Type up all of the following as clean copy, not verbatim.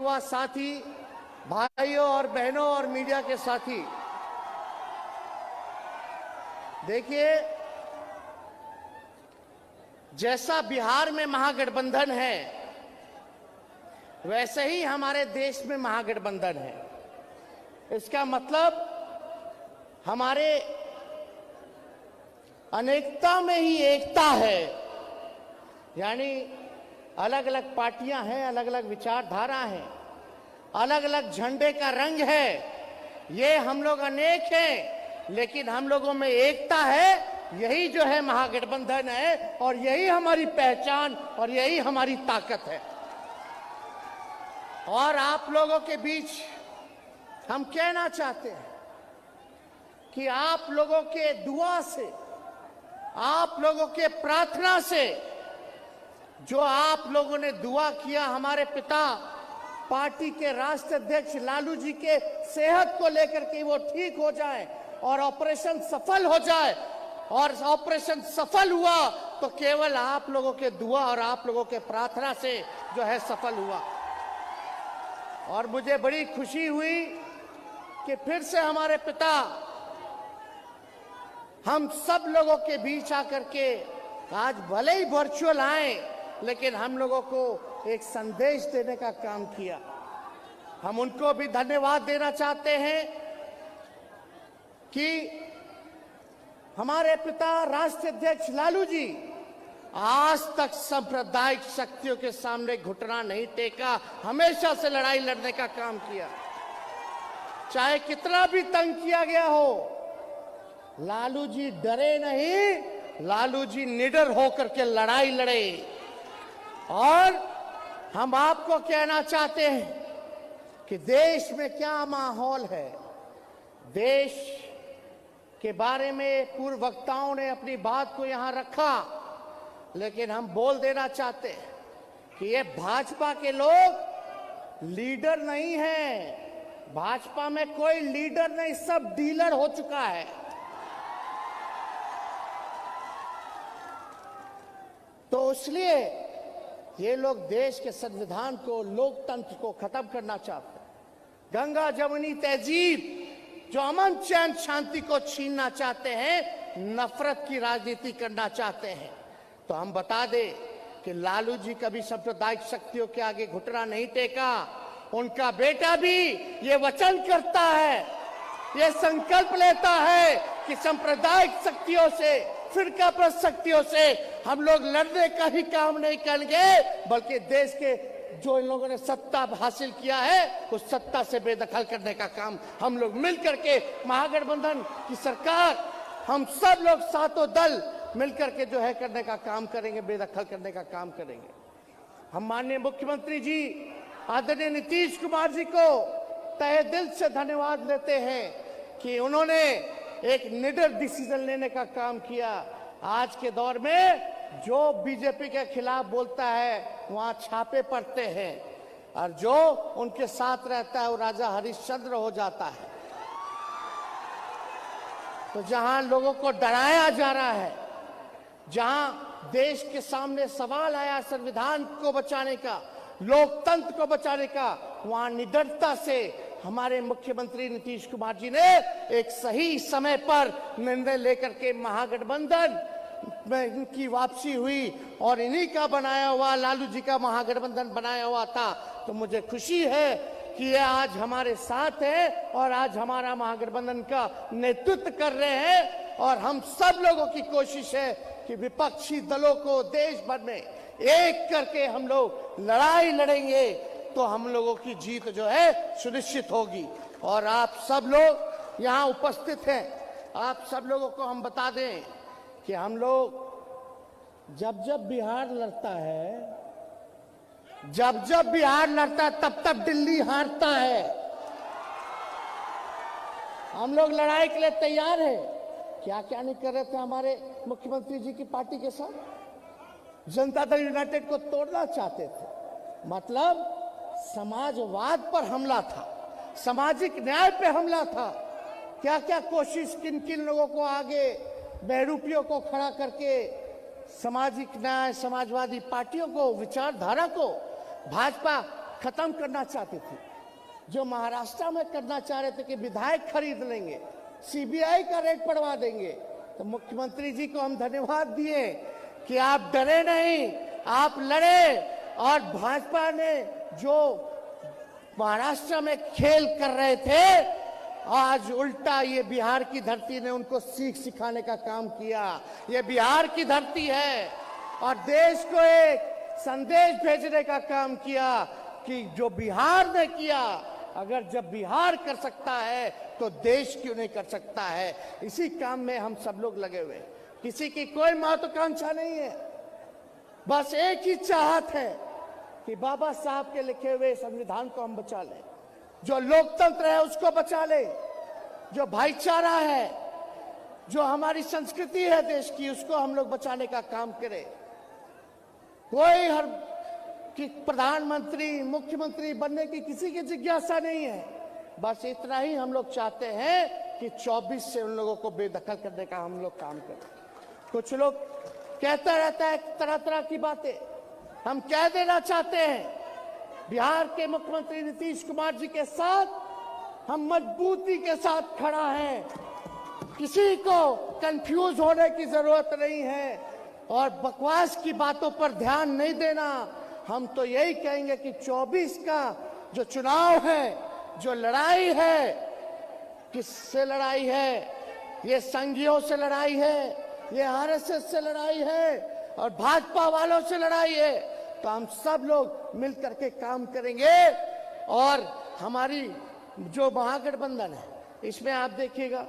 युवा साथी, भाइयों और बहनों और मीडिया के साथी, देखिए, जैसा बिहार में महागठबंधन है वैसे ही हमारे देश में महागठबंधन है। इसका मतलब हमारे अनेकता में ही एकता है, यानी अलग अलग पार्टियां हैं, अलग अलग विचारधारा हैं, अलग अलग झंडे का रंग है। ये हम लोग अनेक हैं लेकिन हम लोगों में एकता है। यही जो है महागठबंधन है और यही हमारी पहचान और यही हमारी ताकत है। और आप लोगों के बीच हम कहना चाहते हैं कि आप लोगों के दुआ से, आप लोगों के प्रार्थना से, जो आप लोगों ने दुआ किया हमारे पिता पार्टी के राष्ट्रीय अध्यक्ष लालू जी के सेहत को लेकर के वो ठीक हो जाए और ऑपरेशन सफल हो जाए, और ऑपरेशन सफल हुआ तो केवल आप लोगों के दुआ और आप लोगों के प्रार्थना से जो है सफल हुआ। और मुझे बड़ी खुशी हुई कि फिर से हमारे पिता हम सब लोगों के बीच आकर के आज भले ही वर्चुअल आए लेकिन हम लोगों को एक संदेश देने का काम किया। हम उनको भी धन्यवाद देना चाहते हैं कि हमारे पिता राष्ट्रीय अध्यक्ष लालू जी आज तक सांप्रदायिक शक्तियों के सामने घुटना नहीं टेका, हमेशा से लड़ाई लड़ने का काम किया। चाहे कितना भी तंग किया गया हो, लालू जी डरे नहीं, लालू जी निडर होकर के लड़ाई लड़े। और हम आपको कहना चाहते हैं कि देश में क्या माहौल है। देश के बारे में पूर्व वक्ताओं ने अपनी बात को यहां रखा, लेकिन हम बोल देना चाहते हैं कि ये भाजपा के लोग लीडर नहीं है। भाजपा में कोई लीडर नहीं, सब डीलर हो चुका है। तो इसलिए ये लोग देश के संविधान को, लोकतंत्र को खत्म करना चाहते हैं। गंगा जमुनी तहजीब, जो अमन चैन शांति को छीनना चाहते हैं, नफरत की राजनीति करना चाहते हैं। तो हम बता दें कि लालू जी कभी सांप्रदायिक शक्तियों के आगे घुटना नहीं टेका। उनका बेटा भी ये वचन करता है, ये संकल्प लेता है कि सांप्रदायिक शक्तियों से, फिरकापरस्त शक्तियों से हम लोग लड़ने का ही काम नहीं करेंगे, बल्कि देश के जो इन लोगों ने सत्ता हासिल किया है उस सत्ता से बेदखल करने का काम हम लोग मिलकर के, महागठबंधन की सरकार, हम सब लोग सातों दल मिलकर के जो है करने का काम करेंगे, बेदखल करने का काम करेंगे। हम माननीय मुख्यमंत्री जी आदरणीय नीतीश कुमार जी को तहे दिल से धन्यवाद देते हैं कि उन्होंने एक निडर डिसीजन लेने का काम किया। आज के दौर में जो बीजेपी के खिलाफ बोलता है वहां छापे पड़ते हैं और जो उनके साथ रहता है वो राजा हरिश्चंद्र हो जाता है। तो जहां लोगों को डराया जा रहा है, जहां देश के सामने सवाल आया संविधान को बचाने का, लोकतंत्र को बचाने का, वहां निडरता से हमारे मुख्यमंत्री नीतीश कुमार जी ने एक सही समय पर निर्णय लेकर के महागठबंधन में इनकी वापसी हुई और इन्हीं का बनाया हुआ, लालू जी का महागठबंधन बनाया हुआ था। तो मुझे खुशी है कि ये आज हमारे साथ है और आज हमारा महागठबंधन का नेतृत्व कर रहे हैं। और हम सब लोगों की कोशिश है कि विपक्षी दलों को देश भर में एक करके हम लोग लड़ाई लड़ेंगे तो हम लोगों की जीत जो है सुनिश्चित होगी। और आप सब लोग यहाँ उपस्थित हैं, आप सब लोगों को हम बता दें कि हम लोग जब जब बिहार लड़ता है, जब बिहार लड़ता है तब तब दिल्ली हारता है। हम लोग लड़ाई के लिए तैयार है। क्या क्या नहीं कर रहे थे हमारे मुख्यमंत्री जी की पार्टी के साथ। जनता दल यूनाइटेड को तोड़ना चाहते थे, मतलब समाजवाद पर हमला था, सामाजिक न्याय पे हमला था। क्या क्या कोशिश किन किन लोगों को आगे बहरूपियों को खड़ा करके सामाजिक न्याय, समाजवादी पार्टियों को, विचारधारा को, भाजपा खत्म करना चाहती थी, जो महाराष्ट्र में करना चाह रहे थे कि विधायक खरीद लेंगे, सीबीआई का रेड पड़वा देंगे, तो मुख्यमंत्री जी को हम धन्यवाद दिए कि आप डरे नहीं, आप लड़े। और भाजपा ने जो महाराष्ट्र में खेल कर रहे थे, आज उल्टा ये बिहार की धरती ने उनको सीख सिखाने का काम किया। ये बिहार की धरती है और देश को एक संदेश भेजने का काम किया कि जो बिहार ने किया, अगर जब बिहार कर सकता है तो देश क्यों नहीं कर सकता है। इसी काम में हम सब लोग लगे हुए, किसी की कोई महत्वाकांक्षा नहीं है, बस एक ही चाहत है कि बाबा साहब के लिखे हुए संविधान को हम बचा लें, जो लोकतंत्र है उसको बचा ले, जो भाईचारा है, जो हमारी संस्कृति है देश की, उसको हम लोग बचाने का काम करें। कोई हर कि प्रधानमंत्री मुख्यमंत्री बनने की किसी की जिज्ञासा नहीं है, बस इतना ही हम लोग चाहते हैं कि 24 से उन लोगों को बेदखल करने का हम लोग काम करें। कुछ लोग कहता रहता है तरह तरह की बातें, हम कह देना चाहते हैं बिहार के मुख्यमंत्री नीतीश कुमार जी के साथ हम मजबूती के साथ खड़ा है, किसी को कंफ्यूज होने की जरूरत नहीं है और बकवास की बातों पर ध्यान नहीं देना। हम तो यही कहेंगे कि 24 का जो चुनाव है, जो लड़ाई है, किससे लड़ाई है? ये संघियों से लड़ाई है, ये आरएसएस से लड़ाई है और भाजपा वालों से लड़ाई है। तो हम सब लोग मिल करके काम करेंगे और हमारी जो महागठबंधन है, इसमें आप देखिएगा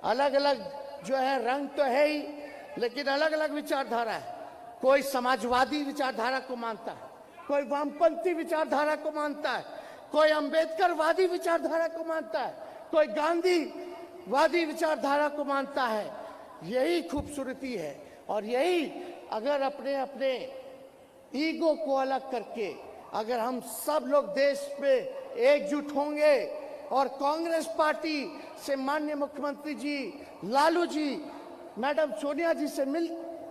अलग अलग जो है रंग तो है ही, लेकिन अलग अलग विचारधारा है। कोई समाजवादी विचारधारा को मानता है, कोई वामपंथी विचारधारा को मानता है, कोई अंबेडकरवादी विचारधारा को मानता है, कोई गांधीवादी विचारधारा को मानता है। यही खूबसूरती है और यही अगर अपने अपने ईगो को अलग करके अगर हम सब लोग देश में एकजुट होंगे और कांग्रेस पार्टी से माननीय मुख्यमंत्री जी लालू जी, मैडम सोनिया जी से मिल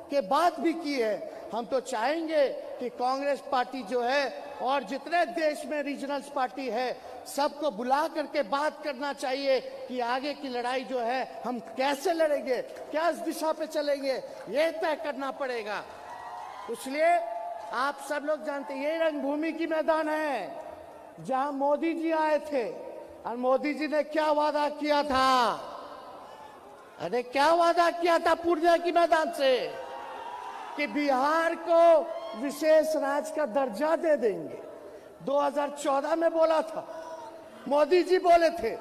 के बात भी की है, हम तो चाहेंगे कि कांग्रेस पार्टी जो है और जितने देश में रीजनल पार्टी है सबको बुला करके बात करना चाहिए कि आगे की लड़ाई जो है हम कैसे लड़ेंगे, क्या इस दिशा पे चलेंगे, ये तय करना पड़ेगा। इसलिए आप सब लोग जानते हैं ये रंगभूमि की मैदान है जहां मोदी जी आए थे और मोदी जी ने क्या वादा किया था, अरे क्या वादा किया था पूर्णिया की मैदान से कि बिहार को विशेष राज्य का दर्जा दे देंगे। 2014 में बोला था, मोदी जी बोले थे।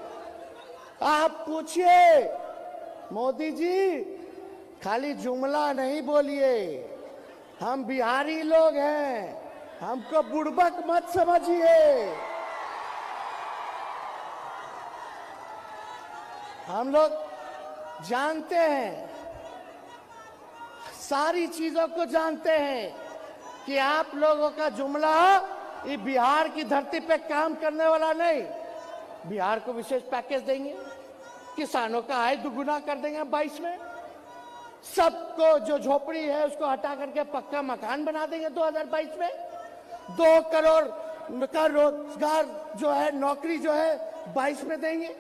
आप पूछिए मोदी जी, खाली जुमला नहीं बोलिए, हम बिहारी लोग हैं, हमको बुड़बक मत समझिए। हम लोग जानते हैं, सारी चीजों को जानते हैं कि आप लोगों का जुमला ये बिहार की धरती पे काम करने वाला नहीं। बिहार को विशेष पैकेज देंगे, किसानों का आय दुगुना कर देंगे 22 में, सबको जो झोपड़ी है उसको हटा करके पक्का मकान बना देंगे 2022 में, 2 करोड़ का रोजगार जो है, नौकरी जो है 22 में देंगे।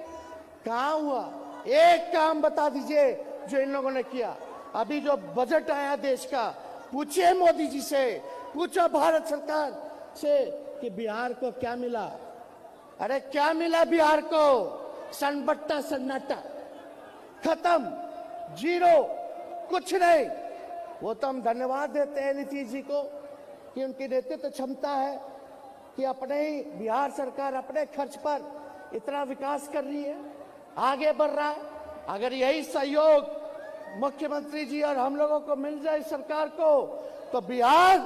कहाँ हुआ? एक काम बता दीजिए जो इन लोगों ने किया। अभी जो बजट आया देश का, पूछिए मोदी जी से, पूछो भारत सरकार से कि बिहार को क्या मिला। अरे क्या मिला बिहार को? सन्नाटा सन्नाटा, खत्म, जीरो, कुछ नहीं। वो तो हम धन्यवाद देते हैं नीतीश जी को कि उनकी नेतृत्व क्षमता है कि अपने ही बिहार सरकार अपने खर्च पर इतना विकास कर रही है, आगे बढ़ रहा है। अगर यही सहयोग मुख्यमंत्री जी और हम लोगों को मिल जाए सरकार को, तो बिहार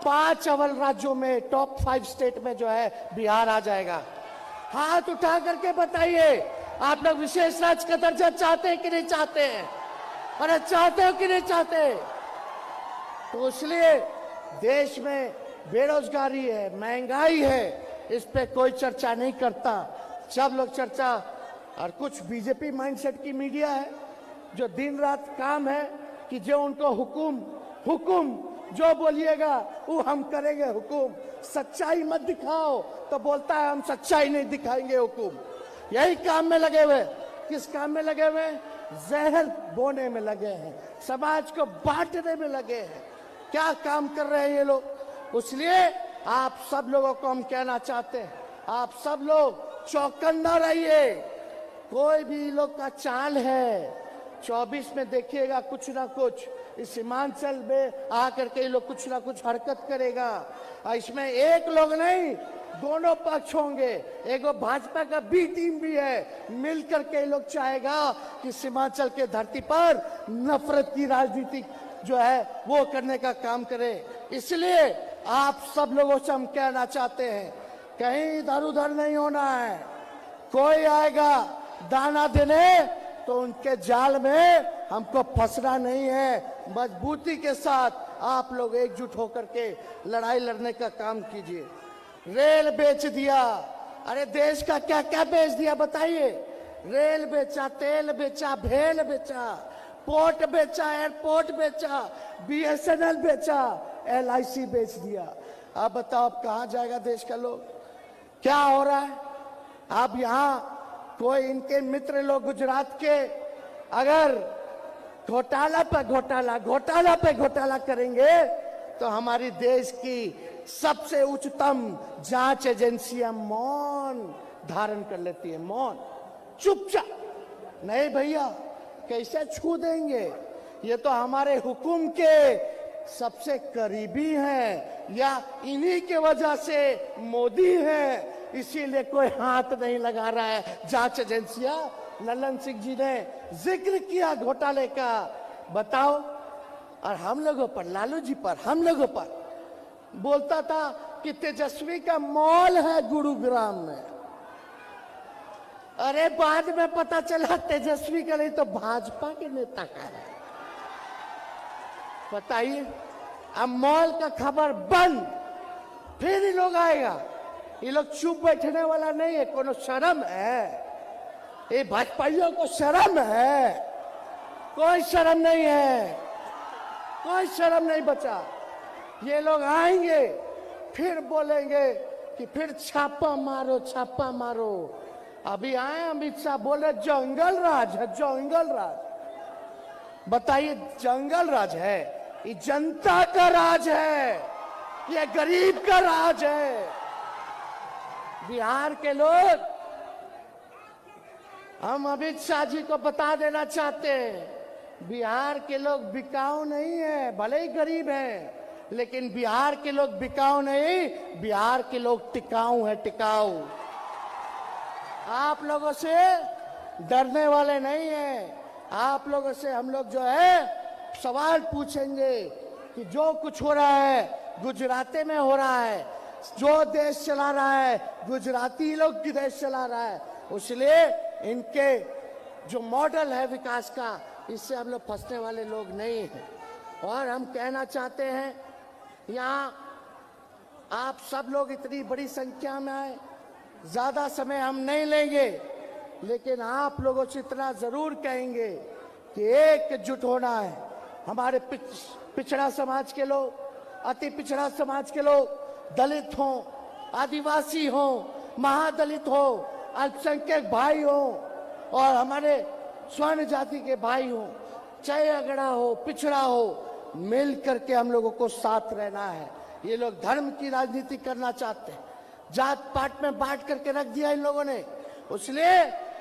5 अव्वल राज्यों में, टॉप 5 स्टेट में जो है बिहार आ जाएगा। हाथ उठा करके बताइए, आप लोग विशेष राज्य का दर्जा चाहते हैं कि नहीं चाहते हैं? अरे चाहते हो कि नहीं चाहते? तो इसलिए देश में बेरोजगारी है, महंगाई है, इस पे कोई चर्चा नहीं करता। सब लोग चर्चा, और कुछ बीजेपी माइंडसेट की मीडिया है जो दिन रात काम है कि जो उनको हुकुम जो बोलिएगा वो हम करेंगे हुकुम। सच्चाई मत दिखाओ तो बोलता है हम सच्चाई नहीं दिखाएंगे हुकुम। यही काम में लगे हुए। किस काम में लगे हुए? जहर बोने में लगे हैं, समाज को बांटने में लगे हैं। क्या काम कर रहे हैं ये लोग? इसलिए आप सब लोगों को हम कहना चाहते हैं, आप सब लोग चौकन्ना रहिए। कोई भी लोग का चाल है 24 में देखिएगा कुछ ना कुछ इस सीमांचल में आकर के लोग कुछ ना कुछ हरकत करेगा। इसमें एक लोग नहीं, दोनों पक्ष होंगे। एक भाजपा का बी टीम भी है, मिलकर के लोग चाहेगा कि सीमांचल के धरती पर नफरत की राजनीति जो है वो करने का काम करे। इसलिए आप सब लोगों से हम कहना चाहते हैं, कहीं इधर उधर नहीं होना है। कोई आएगा दाना देने तो उनके जाल में हमको फंसना नहीं है। मजबूती के साथ आप लोग एकजुट होकर के लड़ाई लड़ने का काम कीजिए। रेल बेच दिया, अरे देश का क्या क्या बेच दिया बताइए? रेल बेचा, तेल बेचा, भेल बेचा, पोर्ट बेचा, एयरपोर्ट बेचा, BSNL बेचा, LIC बेच दिया। अब बताओ अब कहां जाएगा देश का लोग? क्या हो रहा है? अब यहाँ कोई इनके मित्र लोग गुजरात के अगर घोटाला पे घोटाला, घोटाला पे घोटाला करेंगे तो हमारी देश की सबसे उच्चतम जांच एजेंसियां मौन धारण कर लेती है। मौन, चुपचाप। नहीं भैया, कैसे छू देंगे? ये तो हमारे हुकुम के सबसे करीबी हैं, या इन्हीं के वजह से मोदी है, इसीलिए कोई हाथ नहीं लगा रहा है। जांच एजेंसियां, ललन सिंह जी ने जिक्र किया घोटाले का, बताओ। और हम लोगों पर, लालू जी पर, हम लोगों पर बोलता था कि तेजस्वी का मॉल है गुरुग्राम में। अरे बाद में पता चला तेजस्वी का नहीं तो भाजपा के नेता का है। बताइए, अब मॉल का खबर बंद, फिर ही लोग आएगा। ये लोग चुप बैठने वाला नहीं है। कोनो शर्म है? ये भाजपाइयों को शर्म है? कोई शर्म नहीं है, कोई शर्म नहीं बचा। ये लोग आएंगे फिर बोलेंगे कि फिर छापा मारो, छापा मारो। अभी आए अमित शाह बोले जंगल राज है, जंगल राज। बताइए, जंगल राज है? ये जनता का राज है, ये गरीब का राज है। बिहार के लोग, हम अमित शाह जी को बता देना चाहते हैं, बिहार के लोग बिकाऊ नहीं है। भले ही गरीब हैं, लेकिन बिहार के लोग बिकाऊ नहीं, बिहार के लोग टिकाऊ है, टिकाऊ। आप लोगों से डरने वाले नहीं हैं। आप लोगों से हम लोग जो है सवाल पूछेंगे कि जो कुछ हो रहा है गुजराती में हो रहा है, जो देश चला रहा है गुजराती लोग की देश चला रहा है। इसलिए इनके जो मॉडल है विकास का, इससे हम लोग फंसने वाले लोग नहीं हैं। और हम कहना चाहते हैं, यहाँ आप सब लोग इतनी बड़ी संख्या में आए, ज्यादा समय हम नहीं लेंगे, लेकिन आप लोगों से इतना जरूर कहेंगे कि एकजुट होना है। हमारे पिछड़ा समाज के लोग, अति पिछड़ा समाज के लोग, दलित हों, आदिवासी हों, महादलित हो, अल्पसंख्यक भाई हो और हमारे स्वर्ण जाति के भाई हो, चाहे अगड़ा हो, पिछड़ा हो, मिल करके हम लोगों को साथ रहना है। ये लोग धर्म की राजनीति करना चाहते हैं, जात पात में बांट करके रख दिया इन लोगों ने। इसलिए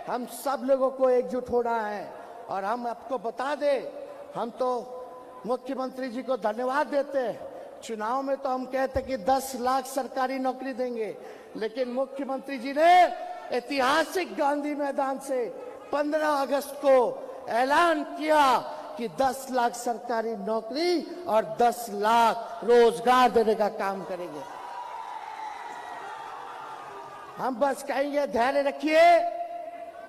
हम सब लोगों को एकजुट होना है। और हम आपको बता दें, हम तो मुख्यमंत्री जी को धन्यवाद देते हैं। चुनाव में तो हम कहते कि 10 लाख सरकारी नौकरी देंगे, लेकिन मुख्यमंत्री जी ने ऐतिहासिक गांधी मैदान से 15 अगस्त को ऐलान किया कि 10 लाख सरकारी नौकरी और 10 लाख रोजगार देने का काम करेंगे। हम बस कहेंगे धैर्य रखिए,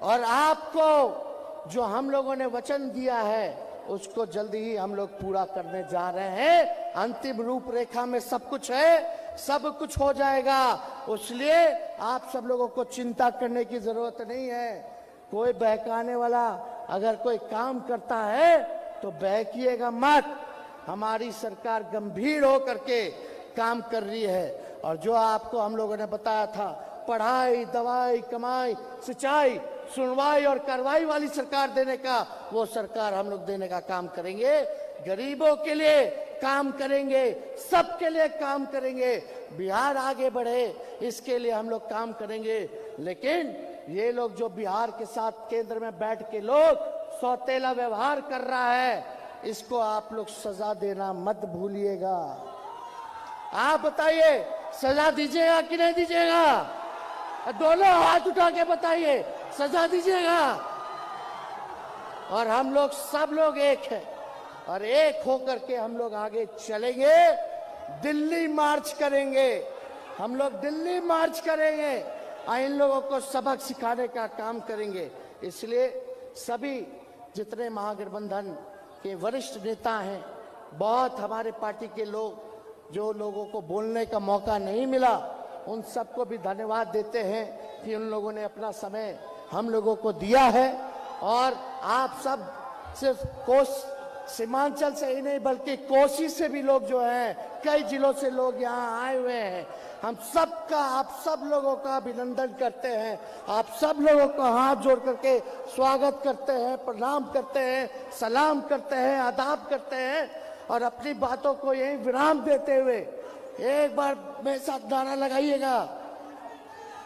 और आपको जो हम लोगों ने वचन दिया है उसको जल्दी ही हम लोग पूरा करने जा रहे हैं। अंतिम रूपरेखा में सब कुछ है, सब कुछ हो जाएगा। इसलिए आप सब लोगों को चिंता करने की जरूरत नहीं है। कोई बहकाने वाला अगर कोई काम करता है तो बहकिएगा मत। हमारी सरकार गंभीर होकर के काम कर रही है। और जो आपको हम लोगों ने बताया था, पढ़ाई, दवाई, कमाई, सिंचाई, सुनवाई और कार्रवाई वाली सरकार देने का, वो सरकार हम लोग देने का काम करेंगे। गरीबों के लिए काम करेंगे, सबके लिए काम करेंगे, बिहार आगे बढ़े इसके लिए हम लोग काम करेंगे। लेकिन ये लोग जो बिहार के साथ केंद्र में बैठ के लोग सौतेला व्यवहार कर रहा है, इसको आप लोग सजा देना मत भूलिएगा। आप बताइए, सजा दीजिएगा कि नहीं दीजिएगा? दोनों हाथ उठा के बताइए, सजा दीजिएगा? और हम लोग सब लोग एक हैं और एक होकर के हम लोग आगे चलेंगे। दिल्ली मार्च करेंगे, हम लोग दिल्ली मार्च करेंगे और इन लोगों को सबक सिखाने का काम करेंगे। इसलिए सभी जितने महागठबंधन के वरिष्ठ नेता हैं, बहुत हमारे पार्टी के लोग जो लोगों को बोलने का मौका नहीं मिला, उन सबको भी धन्यवाद देते हैं कि उन लोगों ने अपना समय हम लोगों को दिया है। और आप सब सिर्फ सीमांचल से ही नहीं बल्कि कोसी से भी लोग जो हैं, कई जिलों से लोग यहाँ आए हुए हैं। हम सबका, आप सब लोगों का अभिनंदन करते हैं, आप सब लोगों को हाथ जोड़ करके स्वागत करते हैं, प्रणाम करते हैं, सलाम करते हैं, आदाब करते हैं। और अपनी बातों को यही विराम देते हुए एक बार मेरे साथ नारा लगाइएगा।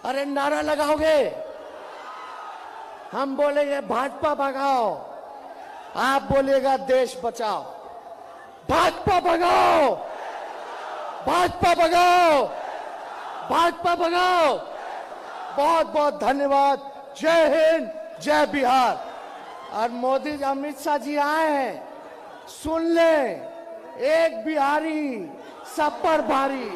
अरे नारा लगाओगे? हम बोलेंगे भाजपा भगाओ, आप बोलिएगा देश बचाओ। भाजपा भगाओ, भाजपा भगाओ, भाजपा भगाओ। बहुत बहुत धन्यवाद। जय हिंद, जय बिहार। और मोदी जी, अमित शाह जी आए हैं, सुन ले, एक बिहारी सब पर भारी।